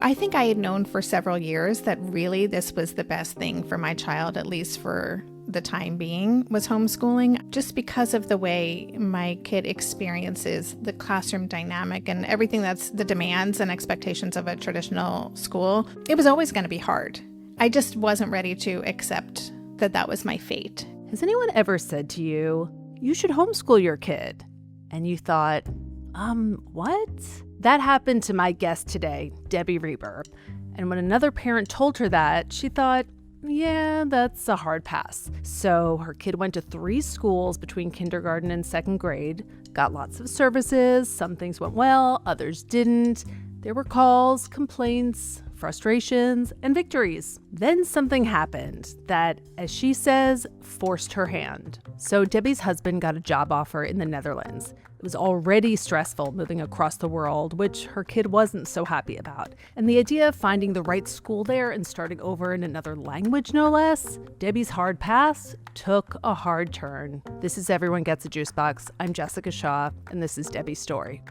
I think I had known for several years that really this was the best thing for my child, at least for the time being, was homeschooling, just because of the way my kid experiences the classroom dynamic and everything that's the demands and expectations of a traditional school. It was always going to be hard. I just wasn't ready to accept that that was my fate. Has anyone ever said to you, you should homeschool your kid? And you thought, what? That happened to my guest today, Debbie Reber. And when another parent told her that, she thought, yeah, that's a hard pass. So her kid went to 3 schools between kindergarten and 2nd grade, got lots of services. Some things went well, others didn't. There were calls, complaints, frustrations, and victories. Then something happened that, as she says, forced her hand. So Debbie's husband got a job offer in the Netherlands. It was already stressful moving across the world, which her kid wasn't so happy about. And the idea of finding the right school there and starting over in another language, no less, Debbie's hard pass took a hard turn. This is Everyone Gets a Juice Box. I'm Jessica Shaw, and this is Debbie's story.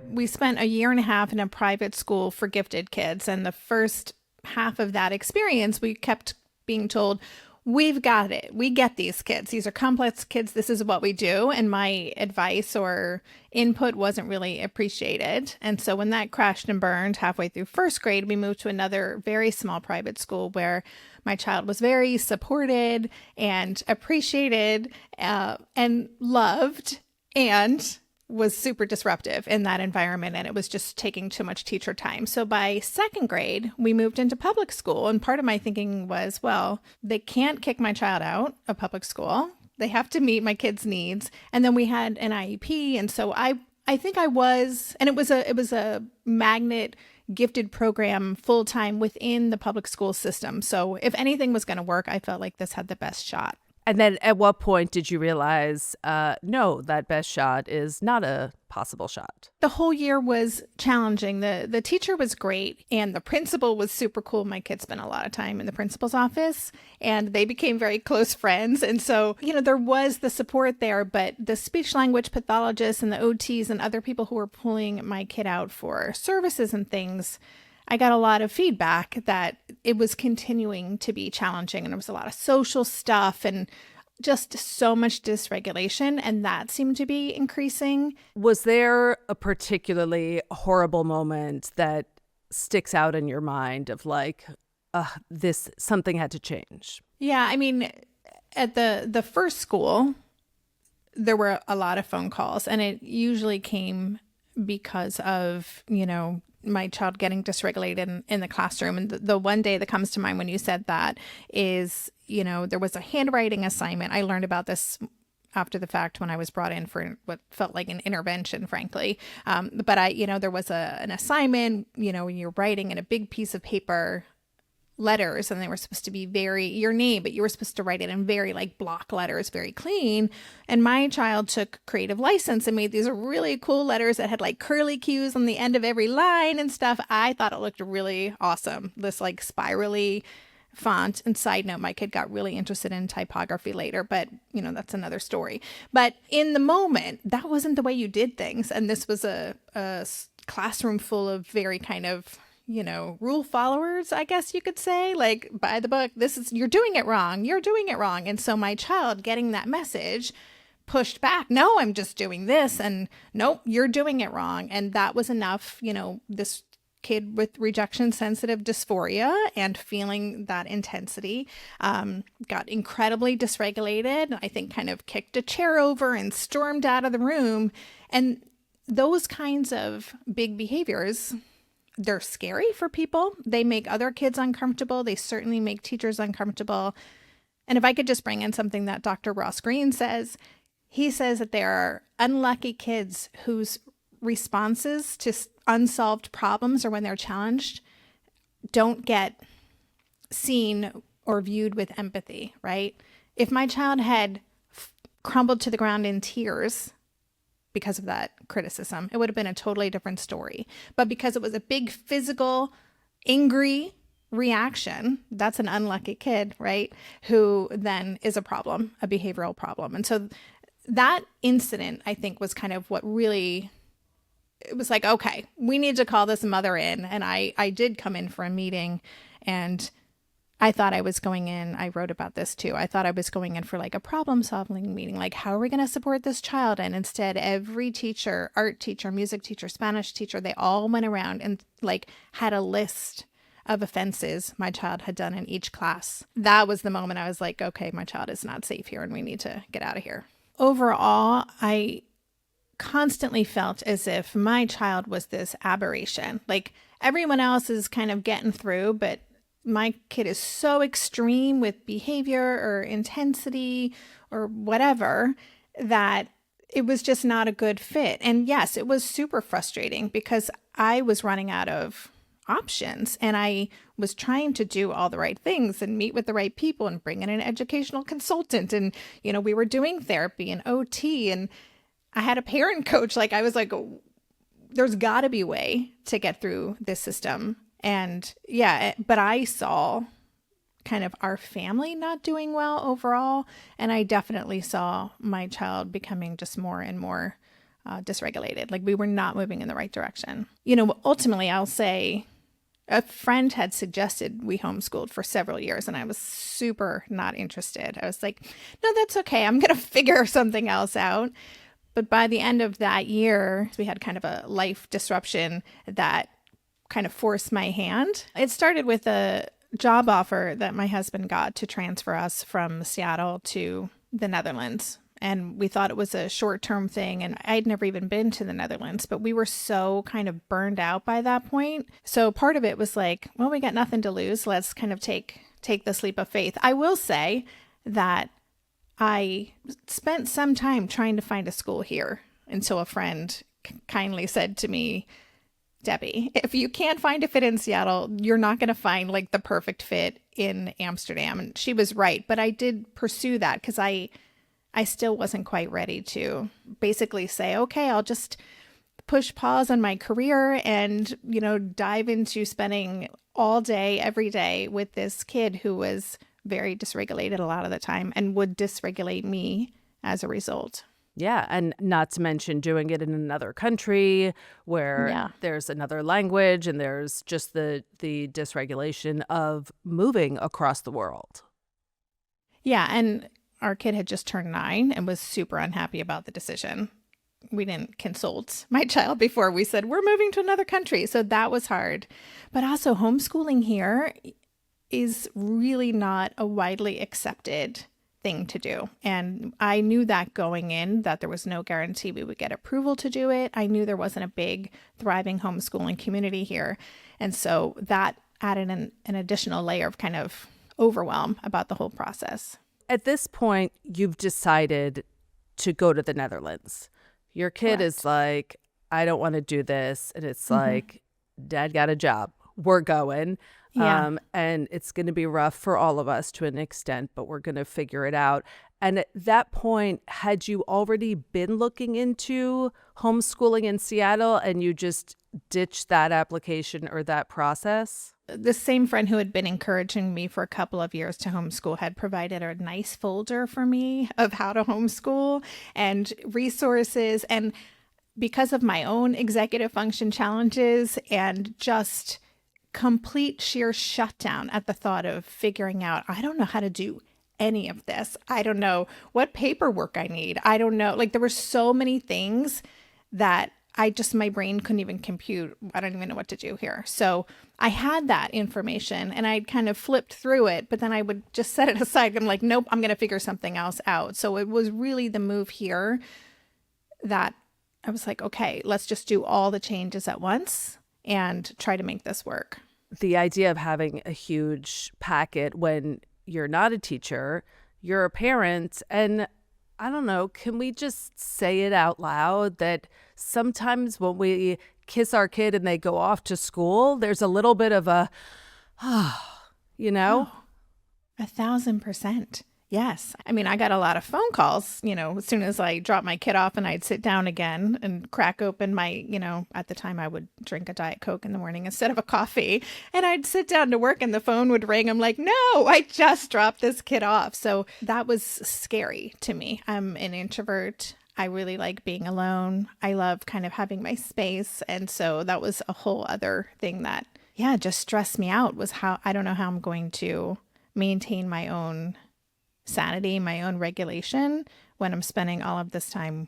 We spent a year and a half in a private school for gifted kids, and the first half of that experience, we kept being told, we've got it. We get these kids. These are complex kids. This is what we do. And my advice or input wasn't really appreciated. And so when that crashed and burned halfway through 1st grade, we moved to another very small private school where my child was very supported and appreciated and loved and was super disruptive in that environment, and it was just taking too much teacher time. So by 2nd grade, we moved into public school, and part of my thinking was, well, they can't kick my child out of public school. They have to meet my kids' needs. And then we had an IEP, and so I think I was, and it was a magnet gifted program full-time within the public school system. So if anything was going to work, I felt like this had the best shot. And then at what point did you realize, no, that best shot is not a possible shot? The whole year was challenging. The teacher was great, and the principal was super cool. My kids spent a lot of time in the principal's office, and they became very close friends. And so, there was the support there, but the speech language pathologists and the OTs and other people who were pulling my kid out for services and things, I got a lot of feedback that it was continuing to be challenging, and there was a lot of social stuff and just so much dysregulation, and that seemed to be increasing. Was there a particularly horrible moment that sticks out in your mind of like, something had to change? Yeah, I mean, at the first school, there were a lot of phone calls, and it usually came because of, my child getting dysregulated in the classroom. And the one day that comes to mind when you said that is, there was a handwriting assignment. I learned about this after the fact when I was brought in for what felt like an intervention, frankly. But there was an assignment, when you're writing in a big piece of paper, letters, and they were supposed to be your name, but you were supposed to write it in very block letters, very clean. And my child took creative license and made these really cool letters that had curly cues on the end of every line and stuff. I thought it looked really awesome, this spirally font. And side note, my kid got really interested in typography later, but that's another story. But in the moment, that wasn't the way you did things. And this was a classroom full of very kind of rule followers, I guess you could say, by the book, you're doing it wrong. You're doing it wrong. And so my child getting that message pushed back. No, I'm just doing this. And nope, you're doing it wrong. And that was enough, this kid with rejection sensitive dysphoria and feeling that intensity, got incredibly dysregulated. I think kind of kicked a chair over and stormed out of the room. And those kinds of big behaviors, they're scary for people. They make other kids uncomfortable. They certainly make teachers uncomfortable. And if I could just bring in something that Dr. Ross Green says, he says that there are unlucky kids whose responses to unsolved problems or when they're challenged don't get seen or viewed with empathy, right? If my child had crumbled to the ground in tears because of that criticism, it would have been a totally different story. But because it was a big physical, angry reaction, that's an unlucky kid, right? Who then is a problem, a behavioral problem. And so that incident, I think, was kind of what really, it was like, okay, we need to call this mother in. And I did come in for a meeting, and I thought I was going in, I wrote about this too. I thought I was going in for like a problem solving meeting. Like, how are we going to support this child? And instead, every teacher, art teacher, music teacher, Spanish teacher, they all went around and like had a list of offenses my child had done in each class. That was the moment I was like, okay, my child is not safe here and we need to get out of here. Overall, I constantly felt as if my child was this aberration. Like, everyone else is kind of getting through, but my kid is so extreme with behavior or intensity or whatever that it was just not a good fit. And yes, it was super frustrating because I was running out of options, and I was trying to do all the right things and meet with the right people and bring in an educational consultant. And, we were doing therapy and OT, and I had a parent coach. Like, I was like, there's got to be a way to get through this system. And yeah, but I saw kind of our family not doing well overall. And I definitely saw my child becoming just more and more dysregulated. Like, we were not moving in the right direction. Ultimately, I'll say a friend had suggested we homeschooled for several years, and I was super not interested. I was like, no, that's okay. I'm going to figure something else out. But by the end of that year, we had kind of a life disruption that kind of forced my hand. It started with a job offer that my husband got to transfer us from Seattle to the Netherlands. And we thought it was a short-term thing. And I'd never even been to the Netherlands, but we were so kind of burned out by that point. So part of it was like, well, we got nothing to lose. Let's kind of take this leap of faith. I will say that I spent some time trying to find a school here until a friend kindly said to me, Debbie, if you can't find a fit in Seattle, you're not going to find like the perfect fit in Amsterdam. And she was right. But I did pursue that because I still wasn't quite ready to basically say, okay, I'll just push pause on my career and, dive into spending all day, every day with this kid who was very dysregulated a lot of the time and would dysregulate me as a result. Yeah, and not to mention doing it in another country where there's another language and there's just the dysregulation of moving across the world. Yeah, and our kid had just turned 9 and was super unhappy about the decision. We didn't consult my child before we said, we're moving to another country. So that was hard. But also homeschooling here is really not a widely accepted thing to do. And I knew that going in, that there was no guarantee we would get approval to do it. I knew there wasn't a big, thriving homeschooling community here. And so that added an additional layer of kind of overwhelm about the whole process. At this point, you've decided to go to the Netherlands. Your kid Correct. is like, I don't want to do this. And it's like, Dad got a job. We're going. Yeah. And it's going to be rough for all of us to an extent, but we're going to figure it out. And at that point, had you already been looking into homeschooling in Seattle and you just ditched that application or that process? The same friend who had been encouraging me for a couple of years to homeschool had provided a nice folder for me of how to homeschool and resources. And because of my own executive function challenges and just complete sheer shutdown at the thought of figuring out, I don't know how to do any of this. I don't know what paperwork I need. I don't know. Like, there were so many things that my brain couldn't even compute. I don't even know what to do here. So I had that information and I'd kind of flipped through it, but then I would just set it aside. I'm like, nope, I'm going to figure something else out. So it was really the move here that I was like, okay, let's just do all the changes at once and try to make this work. The idea of having a huge packet when you're not a teacher, you're a parent, and I don't know, can we just say it out loud that sometimes when we kiss our kid and they go off to school, there's a little bit of a, you know? Oh, 1,000%. Yes. I mean, I got a lot of phone calls, as soon as I dropped my kid off and I'd sit down again and crack open my, at the time I would drink a Diet Coke in the morning instead of a coffee. And I'd sit down to work and the phone would ring. I'm like, no, I just dropped this kid off. So that was scary to me. I'm an introvert. I really like being alone. I love kind of having my space. And so that was a whole other thing that, just stressed me out, was how I don't know how I'm going to maintain my own sanity, my own regulation when I'm spending all of this time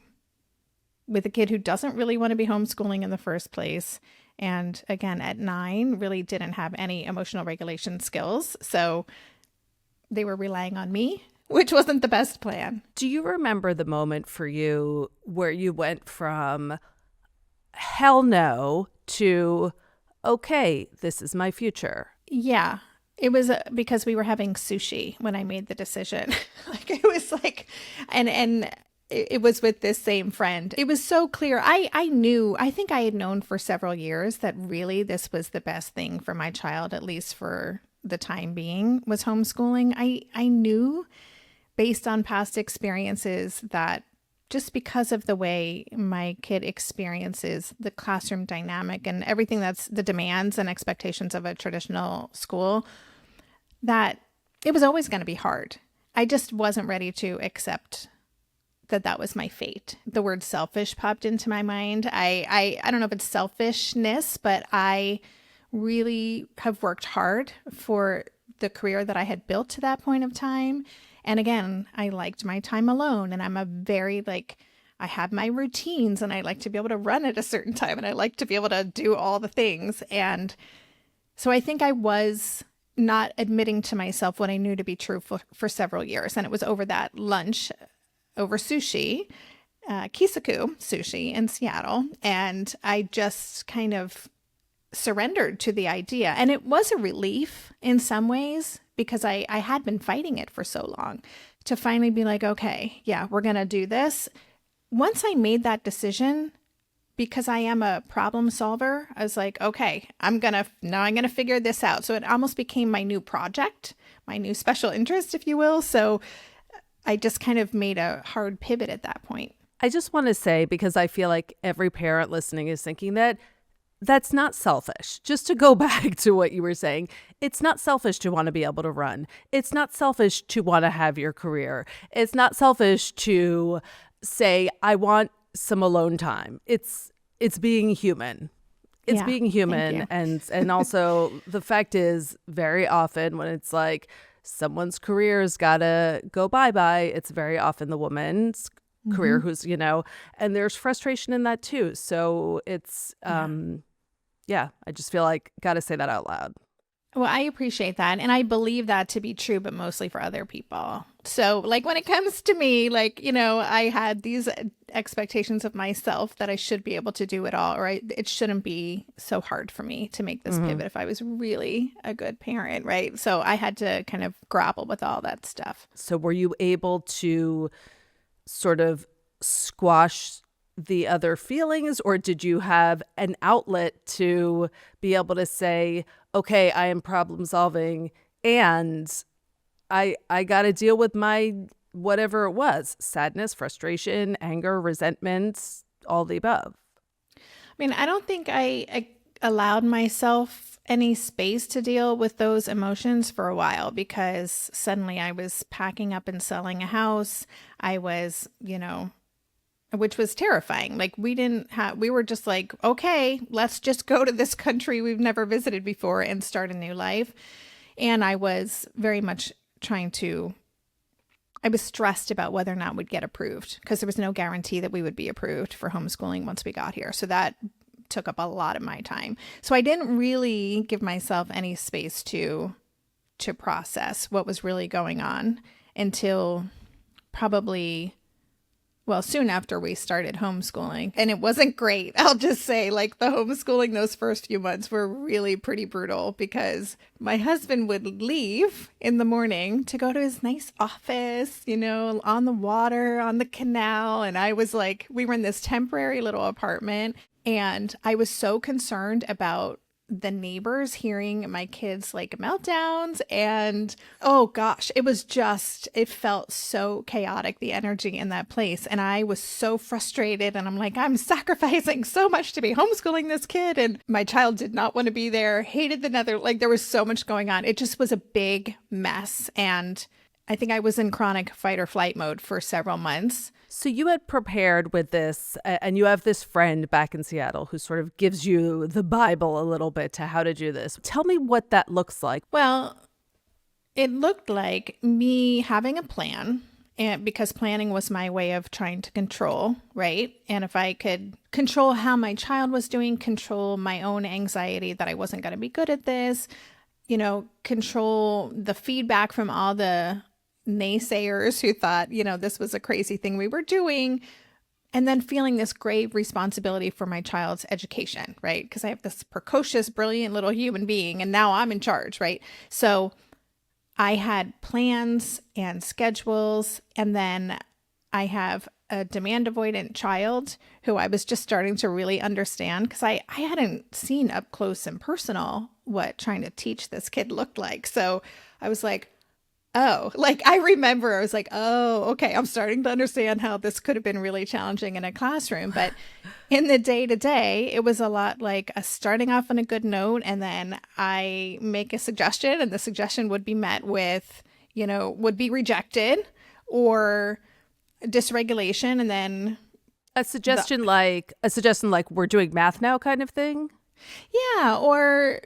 with a kid who doesn't really want to be homeschooling in the first place. And again, at 9, really didn't have any emotional regulation skills. So they were relying on me, which wasn't the best plan. Do you remember the moment for you where you went from hell no to, okay, this is my future? Yeah. It was because we were having sushi when I made the decision. It was like, and it was with this same friend. It was so clear. I think I had known for several years that really this was the best thing for my child, at least for the time being, was homeschooling. I knew based on past experiences that just because of the way my kid experiences the classroom dynamic and everything that's the demands and expectations of a traditional school, that it was always going to be hard. I just wasn't ready to accept that was my fate. The word selfish popped into my mind. I don't know if it's selfishness, but I really have worked hard for the career that I had built to that point of time. And again, I liked my time alone, and I'm a very I have my routines and I like to be able to run at a certain time and I like to be able to do all the things. And so I think I was not admitting to myself what I knew to be true for several years. And it was over that lunch over sushi, Kisaku sushi in Seattle. And I just kind of surrendered to the idea. And it was a relief in some ways because I had been fighting it for so long to finally be like, okay, yeah, we're going to do this. Once I made that decision, because I am a problem solver, I was like, okay, I'm going to figure this out. So it almost became my new project, my new special interest, if you will. So I just kind of made a hard pivot at that point. I just want to say, because I feel like every parent listening is thinking that that's not selfish. Just to go back to what you were saying, it's not selfish to want to be able to run. It's not selfish to want to have your career. It's not selfish to say, I want some alone time. It's being human. It's being human. And also the fact is, very often when it's like someone's career's gotta go bye-bye, it's very often the woman's career who's, and there's frustration in that too. So it's, I just feel like gotta say that out loud. Well, I appreciate that. And I believe that to be true, but mostly for other people. So when it comes to me, I had these expectations of myself that I should be able to do it all, or it shouldn't be so hard for me to make this pivot if I was really a good parent, right? So I had to kind of grapple with all that stuff. So were you able to sort of squash the other feelings, or did you have an outlet to be able to say, okay, I am problem solving and I got to deal with my whatever it was, sadness, frustration, anger, resentment, all the above? I mean, I don't think I allowed myself any space to deal with those emotions for a while, because suddenly I was packing up and selling a house. I was, which was terrifying. We were just like, okay, let's just go to this country we've never visited before and start a new life. And I was very much I was stressed about whether or not we'd get approved, because there was no guarantee that we would be approved for homeschooling once we got here. So that took up a lot of my time. So I didn't really give myself any space to process what was really going on until probably, soon after we started homeschooling. And it wasn't great. I'll just say, the homeschooling those first few months were really pretty brutal, because my husband would leave in the morning to go to his nice office, on the water, on the canal. And I was we were in this temporary little apartment, and I was so concerned about the neighbors hearing my kids like meltdowns. And oh gosh, it felt so chaotic, the energy in that place. And I was so frustrated. And I'm like, I'm sacrificing so much to be homeschooling this kid. And my child did not want to be there, hated the nether. Like there was so much going on. It just was a big mess. And I think I was in chronic fight or flight mode for several months. So you had prepared with this, and you have this friend back in Seattle who sort of gives you the Bible a little bit to how to do this. Tell me what that looks like. Well, it looked like me having a plan, and because planning was my way of trying to control, right? And if I could control how my child was doing, control my own anxiety that I wasn't going to be good at this, control the feedback from all the naysayers who thought, this was a crazy thing we were doing. And then feeling this grave responsibility for my child's education, right? Because I have this precocious, brilliant little human being, and now I'm in charge, right? So I had plans and schedules, and then I have a demand avoidant child who I was just starting to really understand because I hadn't seen up close and personal what trying to teach this kid looked like. So I was like, oh, like I remember I was like, oh, okay, I'm starting to understand how this could have been really challenging in a classroom. But in the day to day, it was a lot like a starting off on a good note. And then I make a suggestion and the suggestion would be met with, would be rejected or dysregulation. And then a suggestion like we're doing math now kind of thing. Yeah.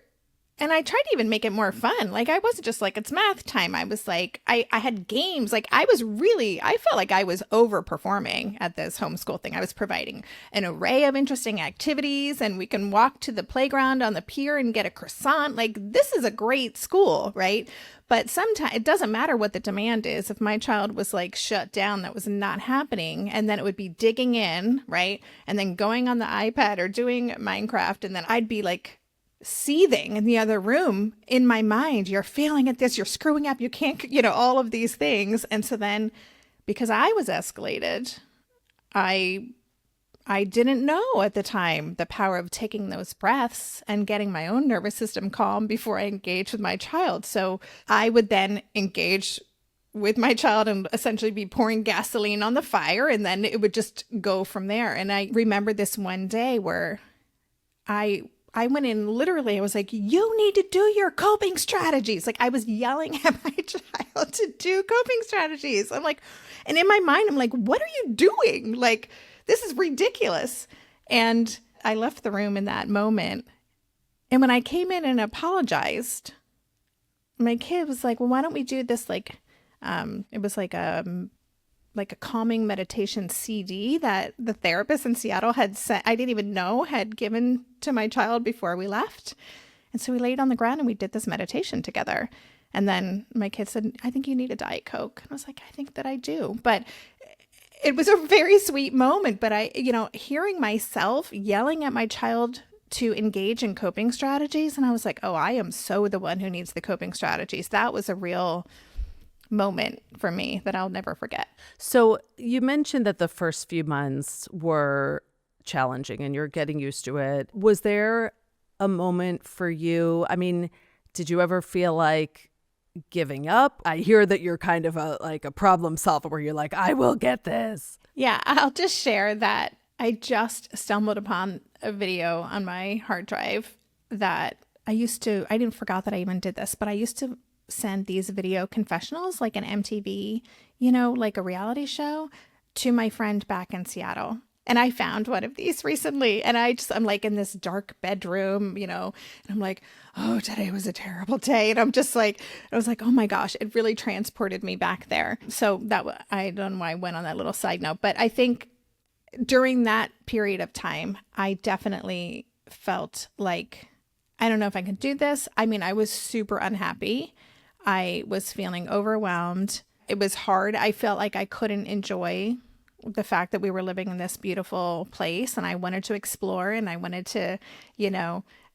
And I tried to even make it more fun. Like, I wasn't just like, it's math time. I was like, I had games. Like, I felt like I was overperforming at this homeschool thing. I was providing an array of interesting activities, and we can walk to the playground on the pier and get a croissant. Like, this is a great school, right? But sometimes it doesn't matter what the demand is. If my child was like shut down, that was not happening. And then it would be digging in, right? And then going on the iPad or doing Minecraft. And then I'd be like, seething in the other room in my mind. You're failing at this, you're screwing up, you can't, all of these things. And so then because I was escalated, I didn't know at the time the power of taking those breaths and getting my own nervous system calm before I engaged with my child. So I would then engage with my child and essentially be pouring gasoline on the fire, and then it would just go from there. And I remember this one day where I went in, literally, I was like, you need to do your coping strategies. Like, I was yelling at my child to do coping strategies. I'm like, and in my mind, I'm like, what are you doing? Like, this is ridiculous. And I left the room in that moment. And when I came in and apologized, my kid was like, well, why don't we do this? Like, it was like a calming meditation CD that the therapist in Seattle had sent, I didn't even know, had given to my child before we left. And so we laid on the ground and we did this meditation together. And then my kid said, I think you need a Diet Coke. And I was like, I think that I do. But it was a very sweet moment. But hearing myself yelling at my child to engage in coping strategies. And I was like, oh, I am so the one who needs the coping strategies. That was a real moment for me that I'll never forget. So you mentioned that the first few months were challenging and you're getting used to it. Was there a moment for you? I mean, did you ever feel like giving up? I hear that you're kind of a problem solver where you're like, I will get this. Yeah, I'll just share that I just stumbled upon a video on my hard drive that I didn't forget that I even did this, but I used to send these video confessionals like an MTV, like a reality show, to my friend back in Seattle. And I found one of these recently, and I'm like in this dark bedroom, and I'm like, oh, today was a terrible day. And I was like, oh my gosh, it really transported me back there. So I don't know why I went on that little side note, but I think during that period of time, I definitely felt like, I don't know if I can do this. I mean, I was super unhappy. I was feeling overwhelmed. It was hard. I felt like I couldn't enjoy the fact that we were living in this beautiful place, and I wanted to explore and I wanted to,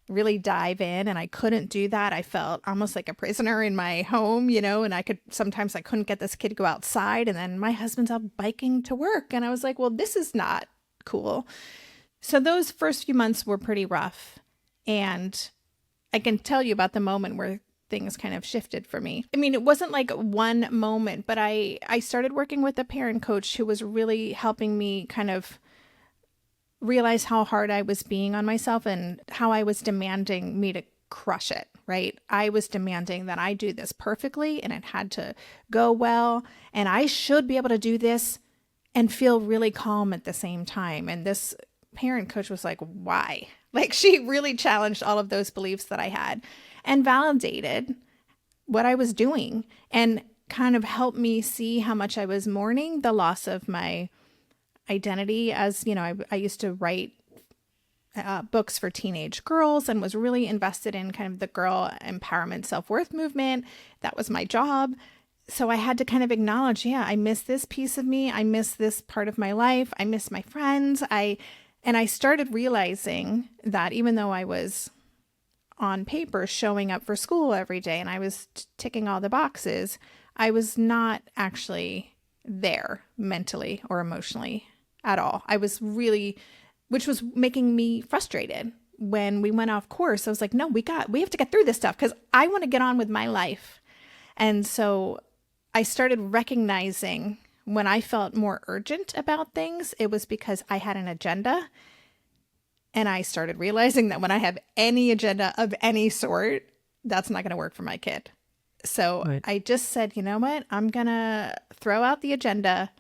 really dive in, and I couldn't do that. I felt almost like a prisoner in my home, and sometimes I couldn't get this kid to go outside, and then my husband's out biking to work, and I was like, well, this is not cool. So those first few months were pretty rough. And I can tell you about the moment where things kind of shifted for me. I mean, it wasn't like one moment, but I started working with a parent coach who was really helping me kind of realize how hard I was being on myself and how I was demanding me to crush it, right? I was demanding that I do this perfectly and it had to go well. And I should be able to do this and feel really calm at the same time. And this parent coach was like, why? Like, she really challenged all of those beliefs that I had and validated what I was doing and kind of helped me see how much I was mourning the loss of my identity. As you know, I used to write books for teenage girls and was really invested in kind of the girl empowerment self-worth movement. That was my job. So I had to kind of acknowledge, yeah, I miss this piece of me. I miss this part of my life. I miss my friends. And I started realizing that even though I was on paper showing up for school every day and I was ticking all the boxes, I was not actually there mentally or emotionally at all. I was really, which was making me frustrated. When we went off course, I was like, no, we have to get through this stuff because I want to get on with my life. And so I started recognizing when I felt more urgent about things, it was because I had an agenda. And I started realizing that when I have any agenda of any sort, that's not going to work for my kid. So right. I just said, you know what? I'm going to throw out the agenda.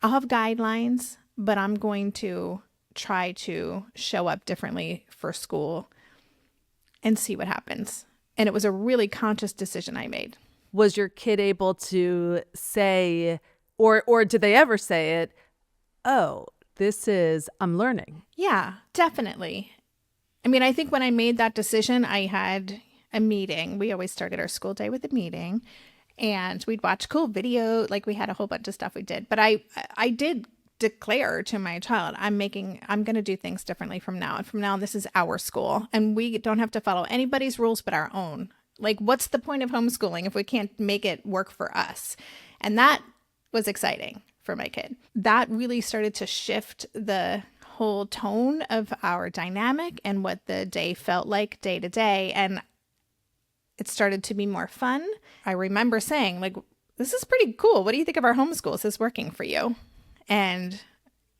I'll have guidelines, but I'm going to try to show up differently for school and see what happens. And it was a really conscious decision I made. Was your kid able to say, or did they ever say it, oh, I'm learning? Yeah, definitely. I mean, I think when I made that decision, I had a meeting. We always started our school day with a meeting and we'd watch cool video. Like we had a whole bunch of stuff we did, but I did declare to my child, I'm going to do things differently from now. And from now, this is our school and we don't have to follow anybody's rules but our own. Like, what's the point of homeschooling if we can't make it work for us? And that was exciting for my kid. That really started to shift the whole tone of our dynamic and what the day felt like day to day. And it started to be more fun. I remember saying, like, this is pretty cool. What do you think of our homeschool? Is this working for you? And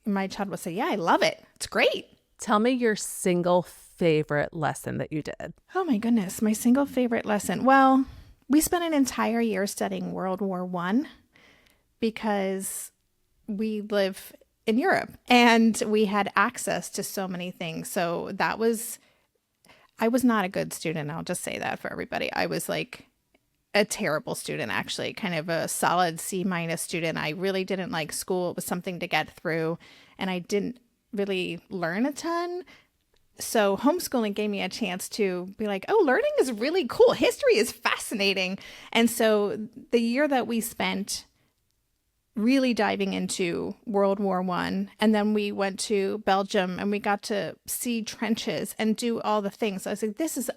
my child would say, yeah, I love it. It's great. Tell me your single favorite lesson that you did. Oh my goodness. My single favorite lesson. Well, we spent an entire year studying World War I because we live in Europe and we had access to so many things. So I was not a good student. I'll just say that for everybody. I was like a terrible student, actually, kind of a solid C- student. I really didn't like school. It was something to get through and I didn't really learn a ton. So homeschooling gave me a chance to be like, oh, learning is really cool. History is fascinating. And so the year that we spent really diving into World War I, and then we went to Belgium and we got to see trenches and do all the things. I was like, this is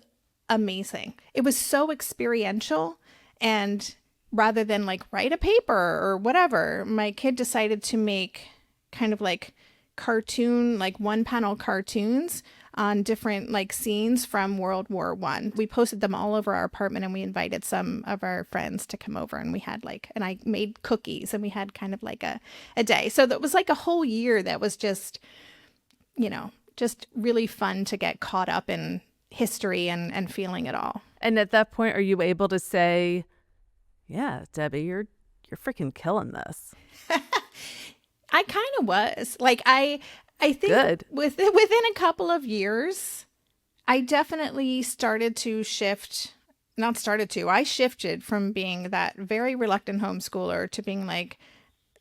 amazing. It was so experiential. And rather than like write a paper or whatever, my kid decided to make kind of like cartoon, like one panel cartoons on different like scenes from World War I. We posted them all over our apartment and we invited some of our friends to come over and we had and I made cookies and we had kind of like a day. So that was like a whole year that was just, just really fun to get caught up in history and feeling it all. And at that point, are you able to say, yeah, Debbie, you're freaking killing this? I kind of was. Like, I think Good. Within a couple of years, I definitely started to shift. I shifted from being that very reluctant homeschooler to being like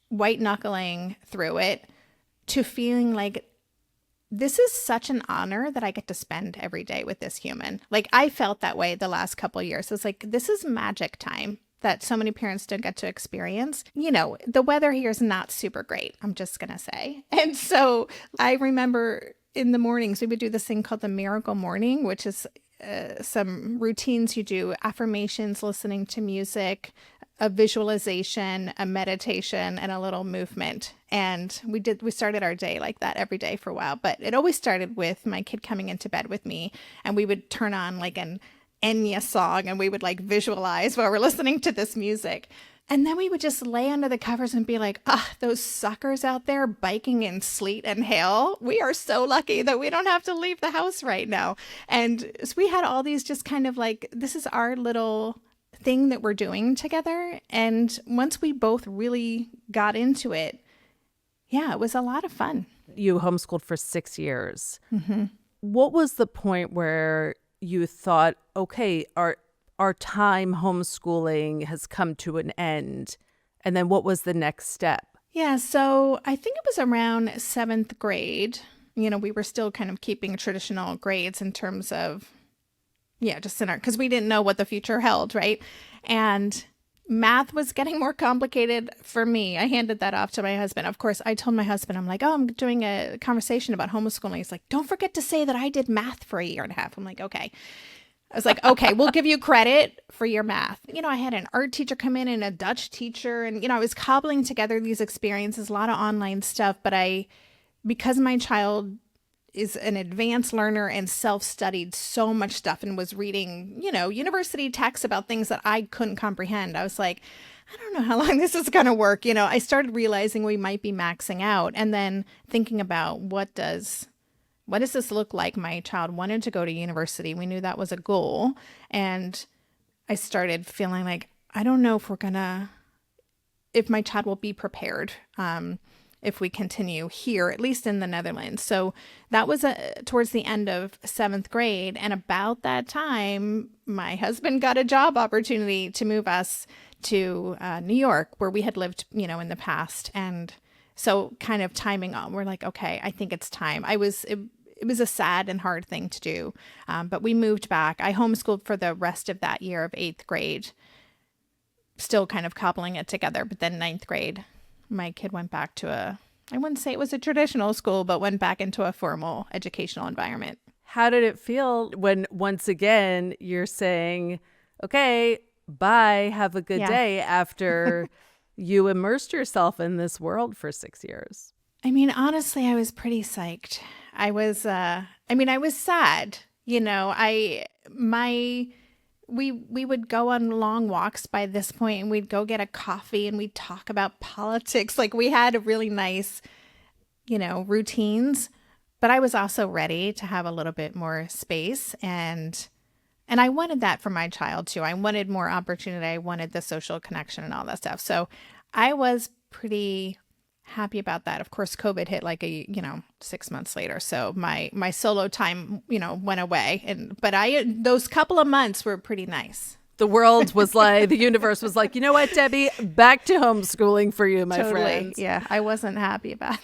white knuckling through it to feeling like this is such an honor that I get to spend every day with this human. Like I felt that way the last couple of years. It's like, this is magic time that so many parents don't get to experience. The weather here is not super great, I'm just going to say. And so I remember in the mornings, we would do this thing called the Miracle Morning, which is some routines you do, affirmations, listening to music, a visualization, a meditation, and a little movement. And we started our day like that every day for a while. But it always started with my kid coming into bed with me, and we would turn on like an Enya song, and we would like visualize while we're listening to this music. And then we would just lay under the covers and be like, those suckers out there biking in sleet and hail. We are so lucky that we don't have to leave the house right now. And so we had all these just kind of like, this is our little thing that we're doing together. And once we both really got into it, yeah, it was a lot of fun. You homeschooled for 6 years. Mm-hmm. What was the point where you thought, okay, our time homeschooling has come to an end? And then what was the next step? Yeah, so I think it was around 7th grade. You know, we were still kind of keeping traditional grades in terms of, just in our, because we didn't know what the future held, right? And math was getting more complicated for me. I handed that off to my husband. Of course, I told my husband, I'm like, I'm doing a conversation about homeschooling. He's like, don't forget to say that I did math for a year and a half. I'm like, okay. I was like, okay, we'll give you credit for your math. You know, I had an art teacher come in and a Dutch teacher, and, I was cobbling together these experiences, a lot of online stuff. But because my child is an advanced learner and self-studied so much stuff and was reading, university texts about things that I couldn't comprehend, I was like, I don't know how long this is going to work. I started realizing we might be maxing out, and then thinking about what does this look like? My child wanted to go to university. We knew that was a goal. And I started feeling like, I don't know if my child will be prepared if we continue here, at least in the Netherlands. So that was towards the end of 7th grade. And about that time, my husband got a job opportunity to move us to New York, where we had lived, in the past. And so kind of timing on, we're like, okay, I think it's time. It was a sad and hard thing to do, but we moved back. I homeschooled for the rest of that year of 8th grade, still kind of cobbling it together. But then 9th grade, my kid went back to I wouldn't say it was a traditional school, but went back into a formal educational environment. How did it feel when once again you're saying, okay, bye, have a good day, after you immersed yourself in this world for 6 years? I mean, honestly, I was pretty psyched. I was sad. We would go on long walks by this point, and we'd go get a coffee and we'd talk about politics. Like, we had a really nice, routines, but I was also ready to have a little bit more space. And I wanted that for my child too. I wanted more opportunity. I wanted the social connection and all that stuff. So I was pretty happy about that. Of course, COVID hit like 6 months later. So my solo time, went away. But those couple of months were pretty nice. The world was like, the universe was like, you know what, Debbie, back to homeschooling for you, my friends. Yeah, I wasn't happy about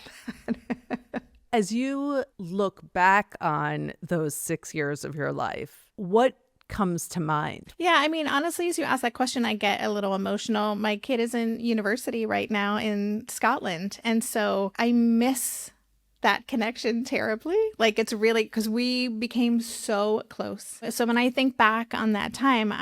that. As you look back on those 6 years of your life, what comes to mind? Yeah, I mean, honestly, as you ask that question, I get a little emotional. My kid is in university right now in Scotland. And so I miss that connection terribly. Like, it's really, because we became so close. So when I think back on that time,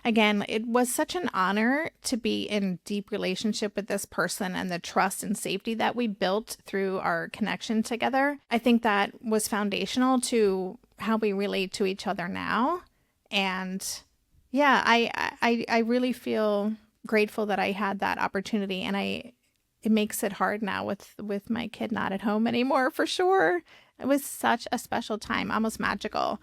it was such an honor to be in deep relationship with this person, and the trust and safety that we built through our connection together. I think that was foundational to how we relate to each other now. And yeah, I really feel grateful that I had that opportunity, and it makes it hard now with my kid not at home anymore, for sure. It was such a special time, almost magical.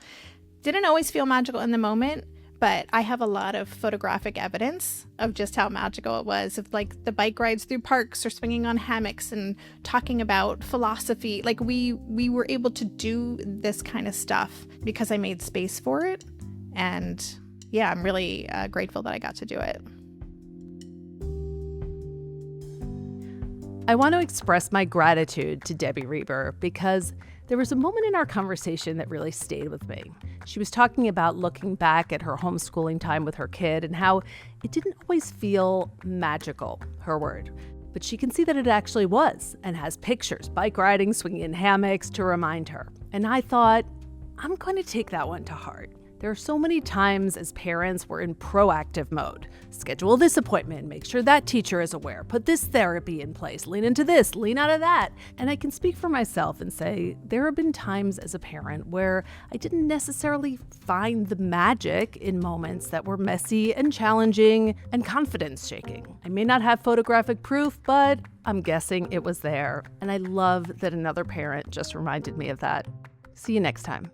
Didn't always feel magical in the moment, but I have a lot of photographic evidence of just how magical it was, of like the bike rides through parks or swinging on hammocks and talking about philosophy. Like, we were able to do this kind of stuff because I made space for it. And yeah, I'm really grateful that I got to do it. I want to express my gratitude to Debbie Reber because there was a moment in our conversation that really stayed with me. She was talking about looking back at her homeschooling time with her kid and how it didn't always feel magical, her word. But she can see that it actually was, and has pictures, bike riding, swinging in hammocks to remind her. And I thought, I'm going to take that one to heart. There are so many times as parents we're in proactive mode. Schedule this appointment, make sure that teacher is aware, put this therapy in place, lean into this, lean out of that. And I can speak for myself and say there have been times as a parent where I didn't necessarily find the magic in moments that were messy and challenging and confidence shaking. I may not have photographic proof, but I'm guessing it was there. And I love that another parent just reminded me of that. See you next time.